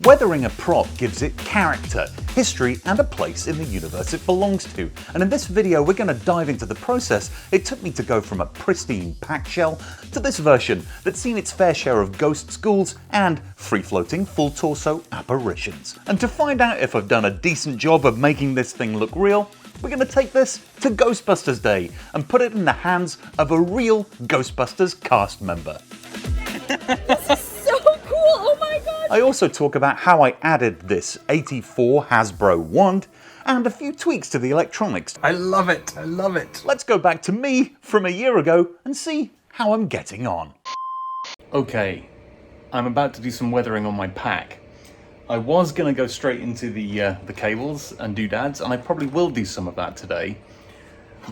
Weathering a prop gives it character, history, and a place in the universe it belongs to. And in this video, we're going to dive into the process it took me to go from a pristine pack shell to this version that's seen its fair share of ghost schools and free-floating full-torso apparitions. And to find out if I've done a decent job of making this thing look real, we're going to take this to Ghostbusters Day and put it in the hands of a real Ghostbusters cast member. This is so cool! Oh my god! I also talk about how I added this 84 Hasbro wand and a few tweaks to the electronics. I love it! I love it! Let's go back to me from a year ago and see how I'm getting on. Okay, I'm about to do some weathering on my pack. I was going to go straight into the cables and doodads, and I probably will do some of that today.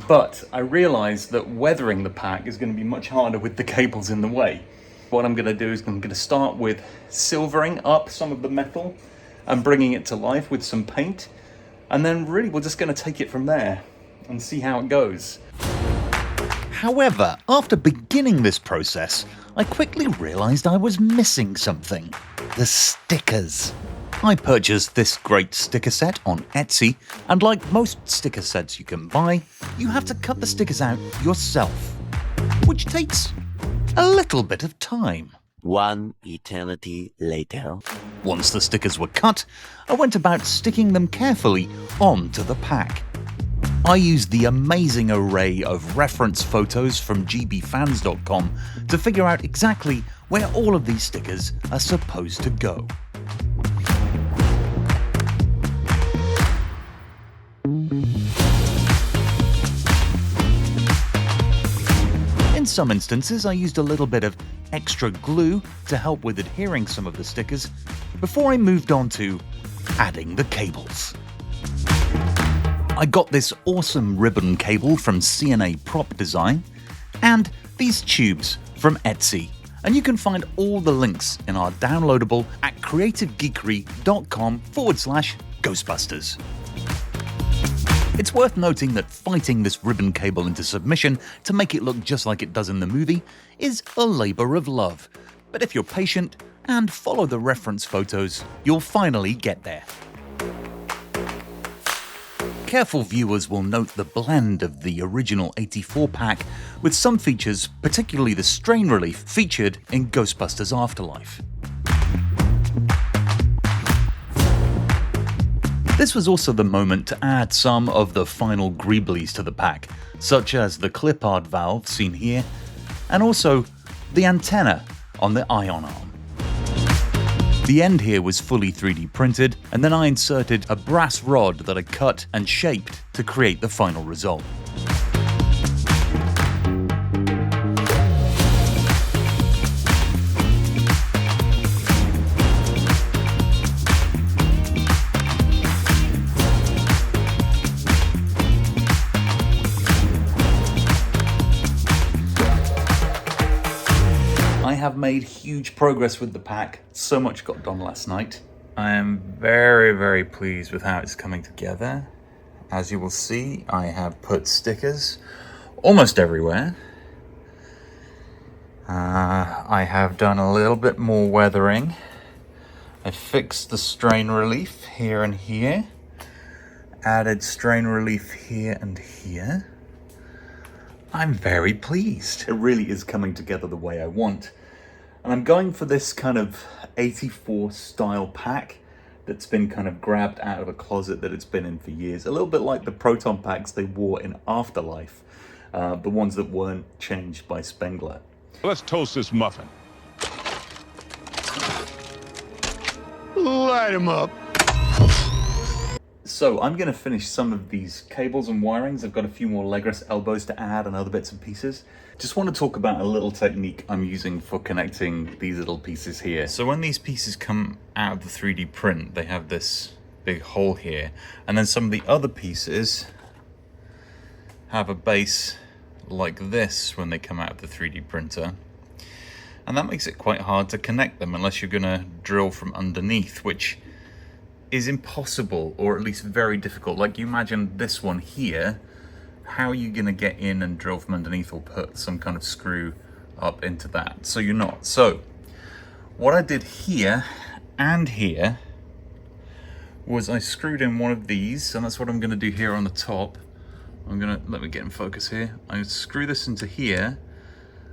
But I realised that weathering the pack is going to be much harder with the cables in the way. What I'm going to do is I'm going to start with silvering up some of the metal and bringing it to life with some paint. And then really we're just going to take it from there and see how it goes. However, after beginning this process, I quickly realised I was missing something. The stickers. I purchased this great sticker set on Etsy, and like most sticker sets you can buy, you have to cut the stickers out yourself, which takes a little bit of time. One eternity later. Once the stickers were cut, I went about sticking them carefully onto the pack. I used the amazing array of reference photos from gbfans.com to figure out exactly where all of these stickers are supposed to go. In some instances, I used a little bit of extra glue to help with adhering some of the stickers before I moved on to adding the cables. I got this awesome ribbon cable from CNA Prop Design and these tubes from Etsy, and you can find all the links in our downloadable at creativegeekery.com/Ghostbusters. It's worth noting that fighting this ribbon cable into submission to make it look just like it does in the movie is a labour of love, but if you're patient and follow the reference photos, you'll finally get there. Careful viewers will note the blend of the original 84 pack with some features, particularly the strain relief featured in Ghostbusters Afterlife. This was also the moment to add some of the final greeblies to the pack, such as the clip art valve seen here, and also the antenna on the ion arm. The end here was fully 3D printed, and then I inserted a brass rod that I cut and shaped to create the final result. I have made huge progress with the pack. So much got done last night. I am very, very pleased with how it's coming together. As you will see, I have put stickers almost everywhere. I have done a little bit more weathering. I fixed the strain relief here and here. Added strain relief here and here. I'm very pleased. It really is coming together the way I want. And I'm going for this kind of 84 style pack that's been kind of grabbed out of a closet that it's been in for years. A little bit like the Proton Packs they wore in Afterlife. The ones that weren't changed by Spengler. Let's toast this muffin. Light him up. So I'm going to finish some of these cables and wirings. I've got a few more legless elbows to add and other bits and pieces. Just want to talk about a little technique I'm using for connecting these little pieces here. So when these pieces come out of the 3D print, they have this big hole here. And then some of the other pieces have a base like this when they come out of the 3D printer. And that makes it quite hard to connect them unless you're going to drill from underneath, which is impossible, or at least very difficult. Like, you imagine this one here, how are you going to get in and drill from underneath or put some kind of screw up into that? So you're not. So what I did here and here was I screwed in one of these, and that's what I'm going to do here on the top. Let me get in focus here. I screw this into here,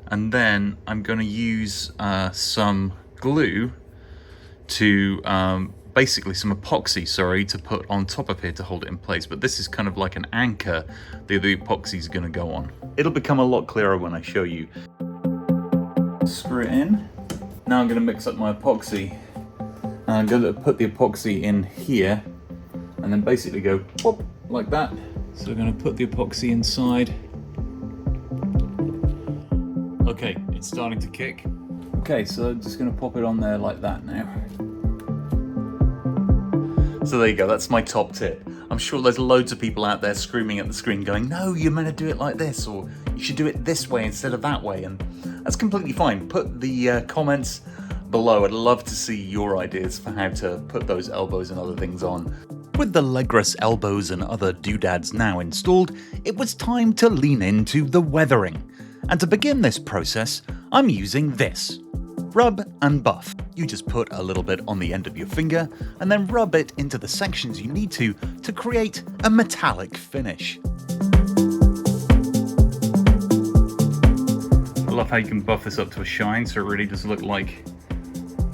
and then I'm going to use some glue to, basically some epoxy, sorry, to put on top of here to hold it in place. But this is kind of like an anchor that the epoxy is going to go on. It'll become a lot clearer when I show you. Screw it in. Now I'm going to mix up my epoxy. I'm going to put the epoxy in here, and then basically go pop like that. So we're going to put the epoxy inside. Okay, it's starting to kick. Okay, so I'm just going to pop it on there like that now. So there you go, that's my top tip. I'm sure there's loads of people out there screaming at the screen going, no, you're meant to do it like this, or you should do it this way instead of that way, and that's completely fine. Put the comments below. I'd love to see your ideas for how to put those elbows and other things on. With the legless elbows and other doodads now installed, it was time to lean into the weathering. And to begin this process, I'm using this. Rub and buff. You just put a little bit on the end of your finger and then rub it into the sections you need to create a metallic finish. I love how you can buff this up to a shine so it really does look like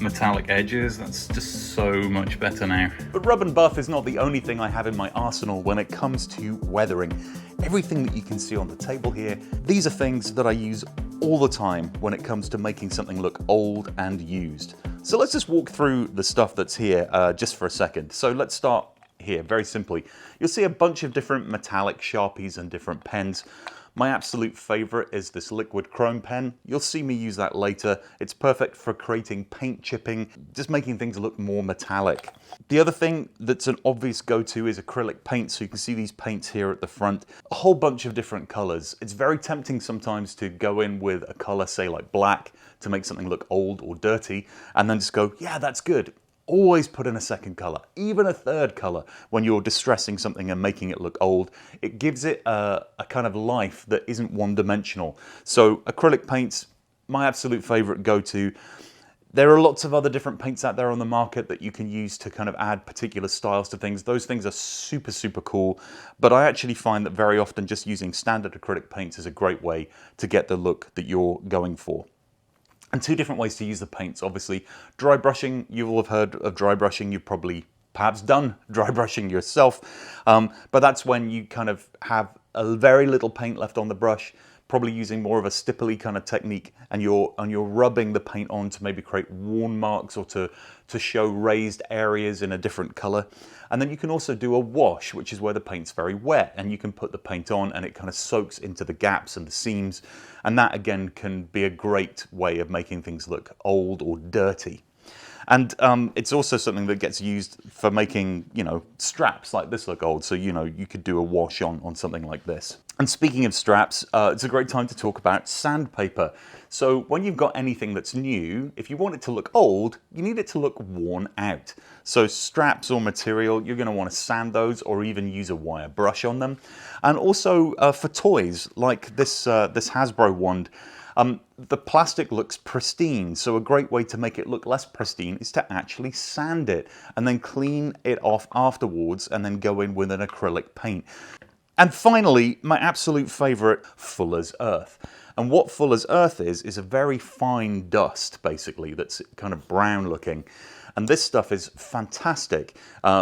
metallic edges. That's just so much better now. But rub and buff is not the only thing I have in my arsenal when it comes to weathering. Everything that you can see on the table here, these are things that I use all the time when it comes to making something look old and used. So let's just walk through the stuff that's here just for a second. So let's start here, very simply. You'll see a bunch of different metallic Sharpies and different pens. My absolute favorite is this liquid chrome pen. You'll see me use that later. It's perfect for creating paint chipping, just making things look more metallic. The other thing that's an obvious go-to is acrylic paint. So you can see these paints here at the front, a whole bunch of different colors. It's very tempting sometimes to go in with a color, say like black, to make something look old or dirty, and then just go, yeah, that's good. Always put in a second color, even a third color when you're distressing something and making it look old. It gives it a kind of life that isn't one-dimensional. So acrylic paints, my absolute favorite go-to. There are lots of other different paints out there on the market that you can use to kind of add particular styles to things. Those things are super, super cool. But I actually find that very often just using standard acrylic paints is a great way to get the look that you're going for. And two different ways to use the paints, obviously. Dry brushing, you will have heard of dry brushing. You've probably perhaps done dry brushing yourself. But that's when you kind of have a very little paint left on the brush, probably using more of a stipply kind of technique, and you're rubbing the paint on to maybe create worn marks or to show raised areas in a different color. And then you can also do a wash, which is where the paint's very wet, and you can put the paint on and it kind of soaks into the gaps and the seams. And that again can be a great way of making things look old or dirty. And it's also something that gets used for making, straps like this look old. So, you could do a wash on something like this. And speaking of straps, it's a great time to talk about sandpaper. So when you've got anything that's new, if you want it to look old, you need it to look worn out. So straps or material, you're going to want to sand those or even use a wire brush on them. And also for toys like this Hasbro wand, the plastic looks pristine, so a great way to make it look less pristine is to actually sand it and then clean it off afterwards and then go in with an acrylic paint. And finally, my absolute favorite, Fuller's Earth. And what Fuller's Earth is a very fine dust, basically, that's kind of brown looking. And this stuff is fantastic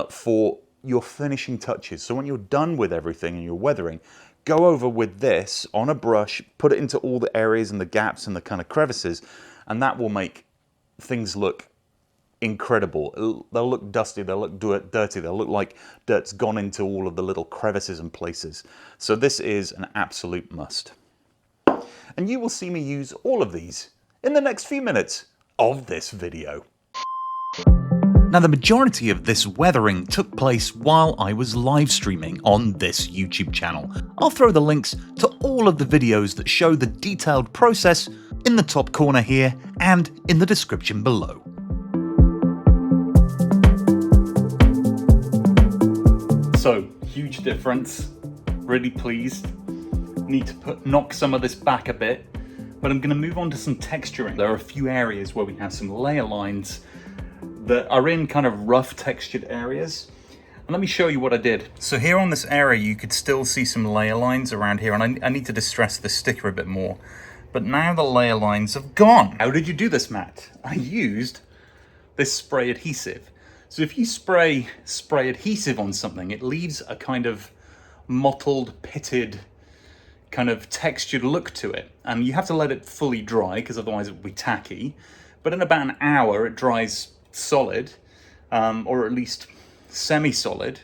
for your finishing touches. So when you're done with everything and you're weathering, go over with this on a brush, put it into all the areas and the gaps and the kind of crevices, and that will make things look incredible. They'll look dusty, they'll look dirty, they'll look like dirt's gone into all of the little crevices and places. So this is an absolute must. And you will see me use all of these in the next few minutes of this video. Now, the majority of this weathering took place while I was live streaming on this YouTube channel. I'll throw the links to all of the videos that show the detailed process in the top corner here and in the description below. So, huge difference. Really pleased. Need to knock some of this back a bit, but I'm going to move on to some texturing. There are a few areas where we have some layer lines that are in kind of rough textured areas. And let me show you what I did. So here on this area, you could still see some layer lines around here, and I need to distress the sticker a bit more. But now the layer lines have gone. How did you do this, Matt? I used this spray adhesive. So if you spray adhesive on something, it leaves a kind of mottled, pitted, kind of textured look to it. And you have to let it fully dry, because otherwise it will be tacky. But in about an hour, it dries solid, or at least semi-solid.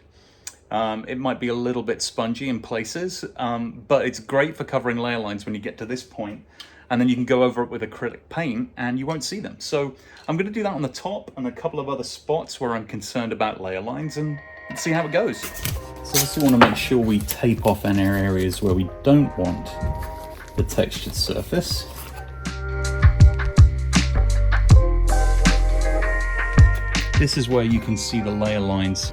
It might be a little bit spongy in places, but it's great for covering layer lines when you get to this point, and then you can go over it with acrylic paint and you won't see them. So I'm going to do that on the top and a couple of other spots where I'm concerned about layer lines, and let's see how it goes. So also want to make sure we tape off any areas where we don't want the textured surface. This is where you can see the layer lines.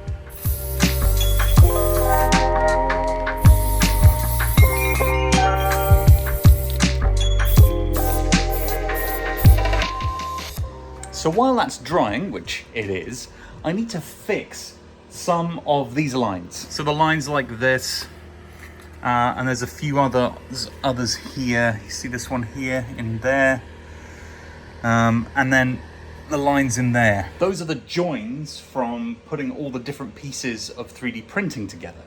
So while that's drying, which it is, I need to fix some of these lines. So the lines like this, and there's a few others here. You see this one here, in there, and then the lines in there. Those are the joins from putting all the different pieces of 3D printing together.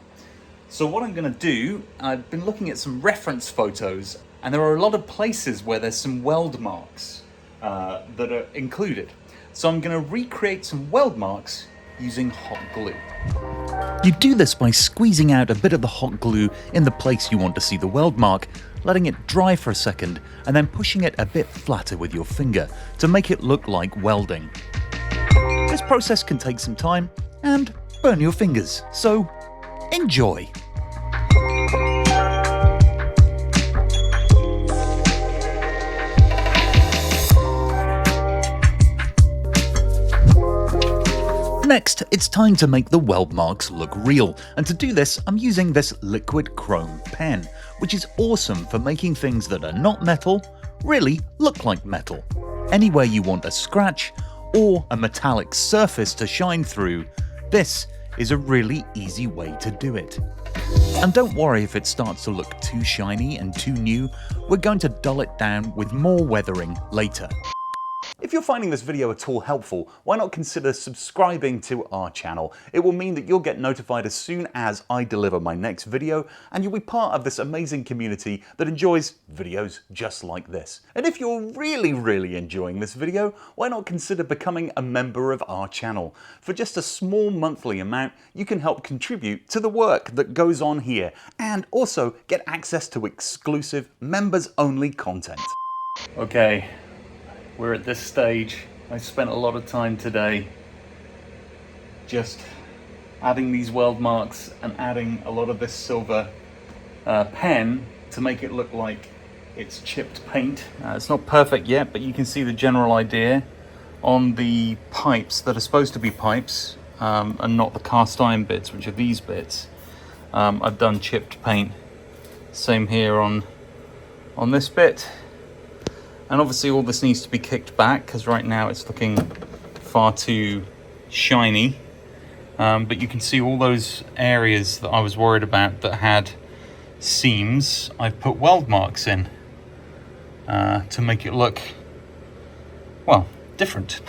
So what I'm going to do, I've been looking at some reference photos, and there are a lot of places where there's some weld marks that are included. So I'm going to recreate some weld marks using hot glue. You do this by squeezing out a bit of the hot glue in the place you want to see the weld mark, letting it dry for a second, and then pushing it a bit flatter with your finger to make it look like welding. This process can take some time and burn your fingers, so enjoy. Next, it's time to make the weld marks look real, and to do this, I'm using this liquid chrome pen, which is awesome for making things that are not metal really look like metal. Anywhere you want a scratch or a metallic surface to shine through, this is a really easy way to do it. And don't worry if it starts to look too shiny and too new, we're going to dull it down with more weathering later. If you're finding this video at all helpful, why not consider subscribing to our channel? It will mean that you'll get notified as soon as I deliver my next video, and you'll be part of this amazing community that enjoys videos just like this. And if you're really enjoying this video, why not consider becoming a member of our channel? For just a small monthly amount, you can help contribute to the work that goes on here, and also get access to exclusive members-only content. Okay. We're at this stage. I spent a lot of time today just adding these weld marks and adding a lot of this silver pen to make it look like it's chipped paint. It's not perfect yet, but you can see the general idea on the pipes that are supposed to be pipes and not the cast iron bits, which are these bits. I've done chipped paint. Same here on this bit. And obviously all this needs to be kicked back because right now it's looking far too shiny. But you can see all those areas that I was worried about that had seams, I've put weld marks in to make it look, well, different,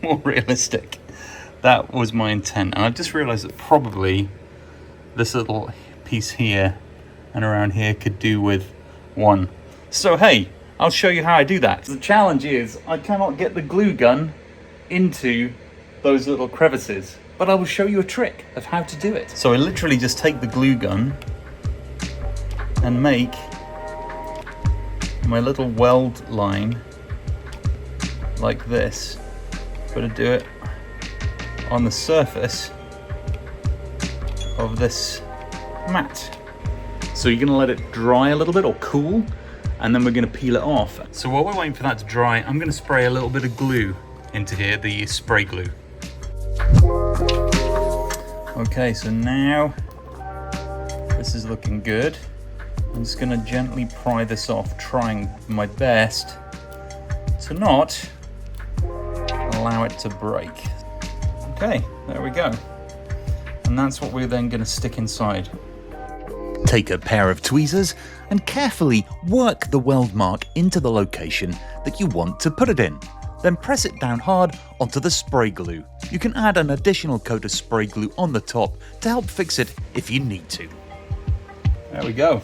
more realistic. That was my intent. And I just realized that probably this little piece here and around here could do with one. So hey, I'll show you how I do that. The challenge is I cannot get the glue gun into those little crevices, but I will show you a trick of how to do it. So I literally just take the glue gun and make my little weld line like this. Gotta do it on the surface of this mat. So you're gonna let it dry a little bit or cool, and then we're going to peel it off. So while we're waiting for that to dry, I'm going to spray a little bit of glue into here, the spray glue. Okay, so now this is looking good. I'm just going to gently pry this off, trying my best to not allow it to break. Okay, there we go. And that's what we're then going to stick inside. Take a pair of tweezers and carefully work the weld mark into the location that you want to put it in. Then press it down hard onto the spray glue. You can add an additional coat of spray glue on the top to help fix it if you need to. There we go.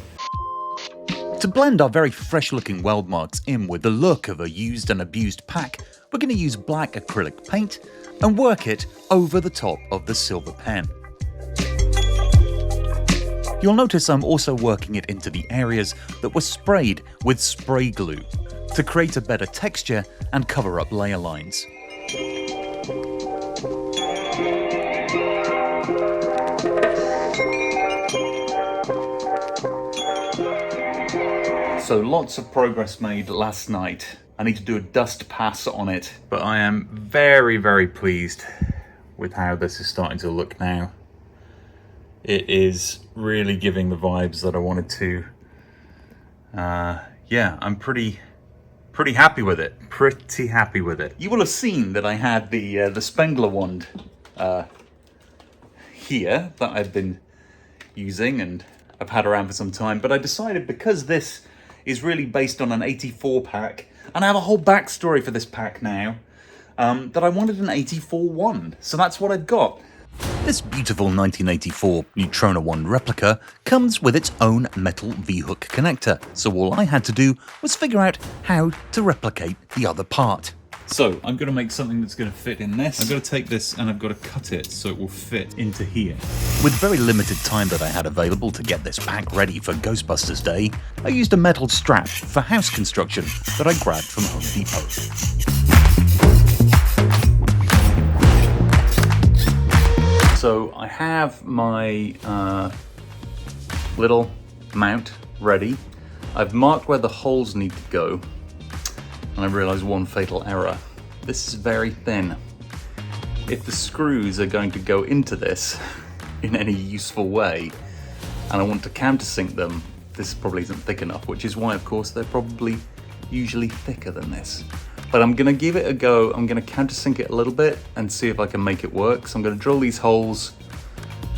To blend our very fresh looking weld marks in with the look of a used and abused pack, we're going to use black acrylic paint and work it over the top of the silver pen. You'll notice I'm also working it into the areas that were sprayed with spray glue to create a better texture and cover up layer lines. So lots of progress made last night. I need to do a dust pass on it, but I am very, very pleased with how this is starting to look now. It is really giving the vibes that I wanted to. Yeah, I'm pretty happy with it. Pretty happy with it. You will have seen that I had the Spengler wand here that I've been using and I've had around for some time, but I decided because this is really based on an 84 pack, and I have a whole backstory for this pack now, that I wanted an 84 wand. So that's what I've got. This beautiful 1984 Neutrona wand replica comes with its own metal V-hook connector, so all I had to do was figure out how to replicate the other part. So I'm going to make something that's going to fit in this. I've got to take this and I've got to cut it so it will fit into here. With very limited time that I had available to get this pack ready for Ghostbusters Day, I used a metal strap for house construction that I grabbed from Home Depot. So I have my little mount ready. I've marked where the holes need to go. And I realised one fatal error. This is very thin. If the screws are going to go into this in any useful way, and I want to countersink them, this probably isn't thick enough, which is why, of course, they're probably usually thicker than this. But I'm gonna give it a go. I'm gonna countersink it a little bit and see if I can make it work. So I'm gonna drill these holes,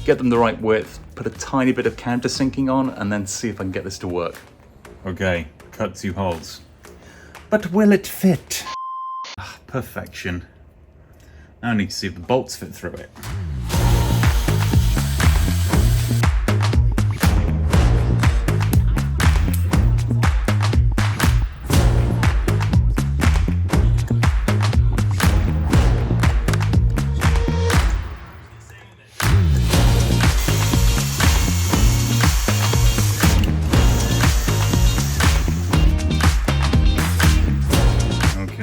get them the right width, put a tiny bit of countersinking on, and then see if I can get this to work. Okay, cut 2 holes. But will it fit? Perfection. Now I need to see if the bolts fit through it.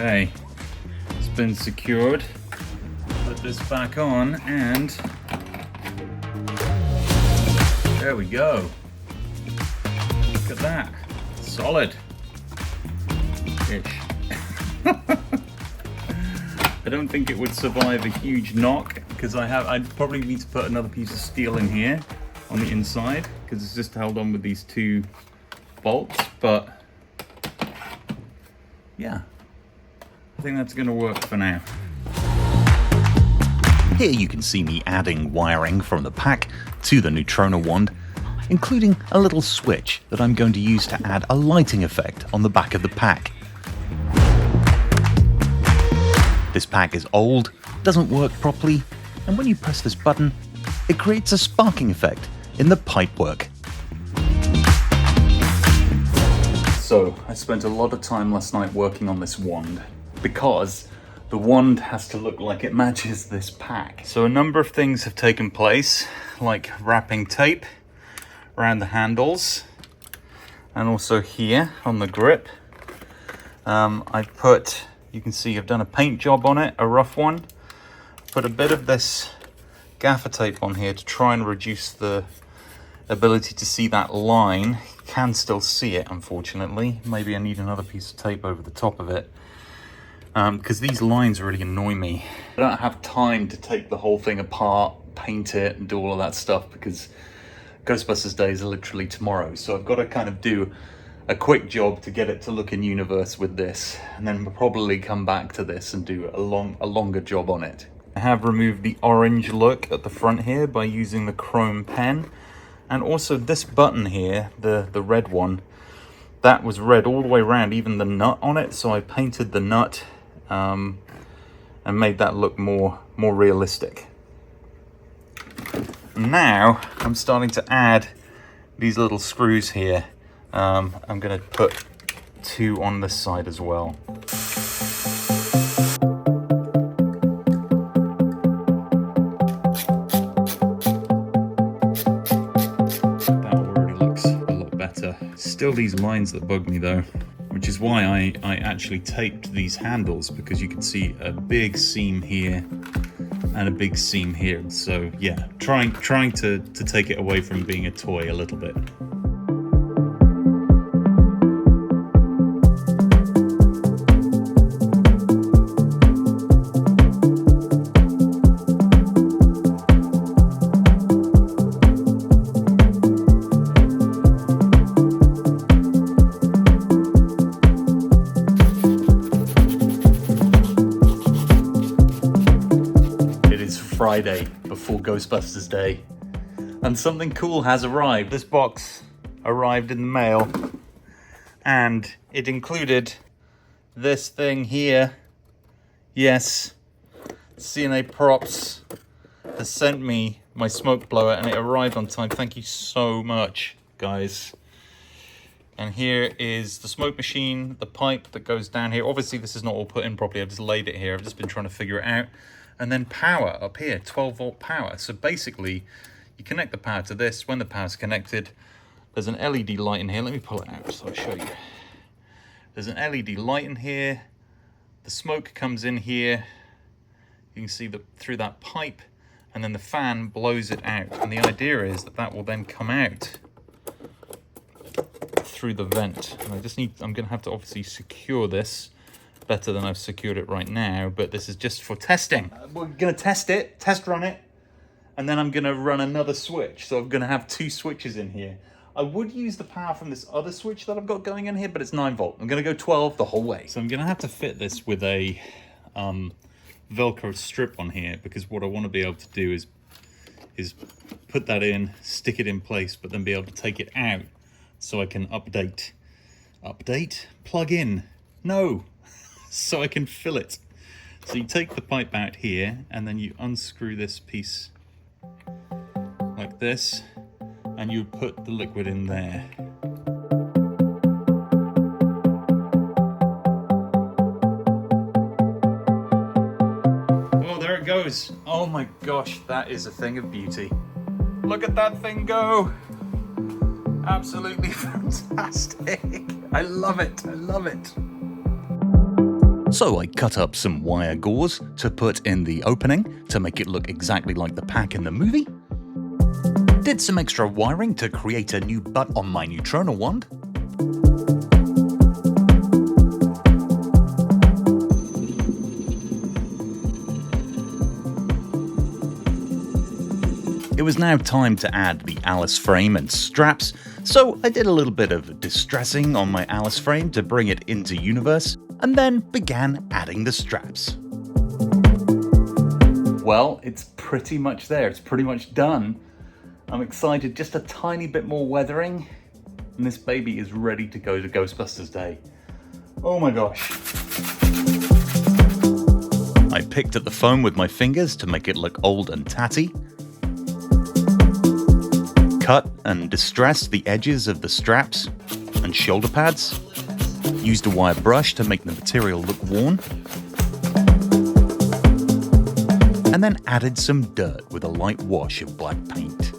Okay, it's been secured. Put this back on and there we go. Look at that, solid. Ish. I don't think it would survive a huge knock because I'd probably need to put another piece of steel in here on the inside because it's just held on with these 2 bolts, but yeah. I think that's going to work for now. Here you can see me adding wiring from the pack to the Neutrona wand, including a little switch that I'm going to use to add a lighting effect on the back of the pack. This pack is old, doesn't work properly, and when you press this button, it creates a sparking effect in the pipework. So, I spent a lot of time last night working on this wand because the wand has to look like it matches this pack. So a number of things have taken place, like wrapping tape around the handles and also here on the grip. I've put, you can see I've done a paint job on it, a rough one. Put a bit of this gaffer tape on here to try and reduce the ability to see that line. You can still see it, unfortunately. Maybe I need another piece of tape over the top of it. Because these lines really annoy me. I don't have time to take the whole thing apart, paint it, and do all of that stuff because Ghostbusters Day is literally tomorrow. So I've got to kind of do a quick job to get it to look in universe with this, and then we'll probably come back to this and do a longer job on it. I have removed the orange look at the front here by using the chrome pen. And also this button here, the red one, that was red all the way around, even the nut on it. So I painted the nut and made that look more realistic. Now I'm starting to add these little screws here. I'm going to put 2 on this side as well. That already looks a lot better. Still these lines that bug me though, which is why I actually taped these handles, because you can see a big seam here and a big seam here. So yeah, trying to take it away from being a toy a little bit. Friday before Ghostbusters Day, and something cool has arrived. This box arrived in the mail, and it included this thing here. Yes, CNA Props has sent me my smoke blower, and it arrived on time. Thank you so much, guys. And here is the smoke machine, the pipe that goes down here. Obviously this is not all put in properly, I've just laid it here. I've just been trying to figure it out. And then power up here, 12 volt power. So basically, you connect the power to this. When the power's connected, there's an LED light in here. Let me pull it out so I'll show you. There's an LED light in here. The smoke comes in here. You can see through that pipe, and then the fan blows it out. And the idea is that will then come out through the vent. And I'm gonna have to obviously secure this better than I've secured it right now, but this is just for testing. We're gonna test run it, and then I'm gonna run another switch. So I'm gonna have 2 switches in here. I would use the power from this other switch that I've got going in here, but it's 9 volt. I'm gonna go 12 the whole way. So I'm gonna have to fit this with a Velcro strip on here, because what I want to be able to do is put that in, stick it in place, but then be able to take it out so I can update, plug in, no. So I can fill it. So you take the pipe out here, and then you unscrew this piece like this, and you put the liquid in there. Oh, there it goes. Oh my gosh, that is a thing of beauty. Look at that thing go. Absolutely fantastic. I love it. I love it. So I cut up some wire gauze to put in the opening to make it look exactly like the pack in the movie. Did some extra wiring to create a new butt on my Neutrona wand. It was now time to add the Alice frame and straps, so I did a little bit of distressing on my Alice frame to bring it into universe, and then began adding the straps. Well, it's pretty much there. It's pretty much done. I'm excited. Just a tiny bit more weathering, and this baby is ready to go to Ghostbusters Day. Oh my gosh. I picked at the foam with my fingers to make it look old and tatty. Cut and distressed the edges of the straps and shoulder pads. Used a wire brush to make the material look worn. And then added some dirt with a light wash of black paint.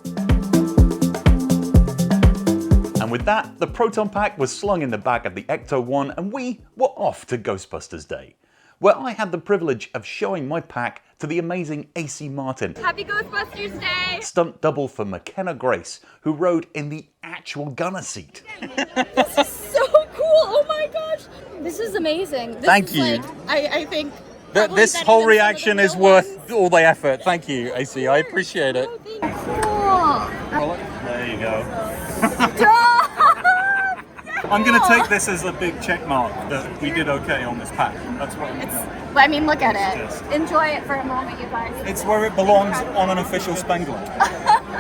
And with that, the Proton Pack was slung in the back of the Ecto-1, and we were off to Ghostbusters Day, where I had the privilege of showing my pack to the amazing AC Martin. Happy Ghostbusters Day! Stunt double for McKenna Grace, who rode in the actual gunner seat. This is so cool! Oh my gosh! This is amazing. Thank you. Like, I think This whole reaction is worth all the effort. Thank you, AC. I appreciate it. Cool. There you go. I'm going to take this as a big check mark that we did okay on this pack. That's what I'm doing. I mean, look at it. Enjoy it for a moment, you guys. It's where it belongs on an official Spangler.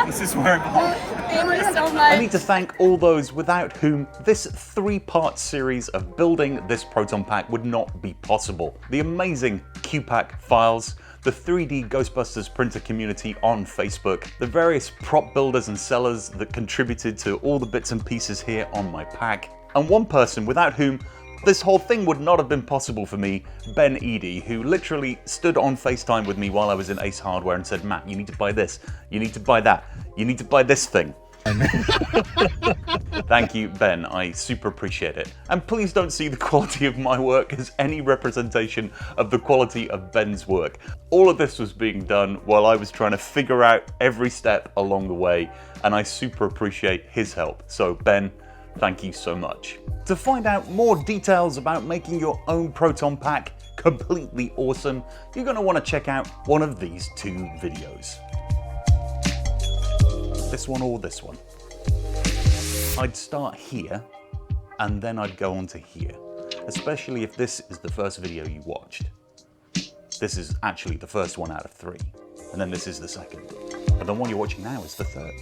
This is where it belongs. Thank you so much. I need to thank all those without whom this 3-part series of building this Proton Pack would not be possible. The amazing Q-Pack files, the 3D Ghostbusters printer community on Facebook, the various prop builders and sellers that contributed to all the bits and pieces here on my pack, and one person without whom this whole thing would not have been possible for me, Ben Eady, who literally stood on FaceTime with me while I was in Ace Hardware and said, Matt, you need to buy this, you need to buy that, you need to buy this thing. Thank you, Ben. I super appreciate it. And please don't see the quality of my work as any representation of the quality of Ben's work. All of this was being done while I was trying to figure out every step along the way, and I super appreciate his help. So Ben, thank you so much. To find out more details about making your own Proton Pack completely awesome, you're going to want to check out one of these 2 videos. This one or this one. I'd start here and then I'd go on to here, especially if this is the first video you watched. This is actually the first one out of 3, and then this is the second. But the one you're watching now is the third.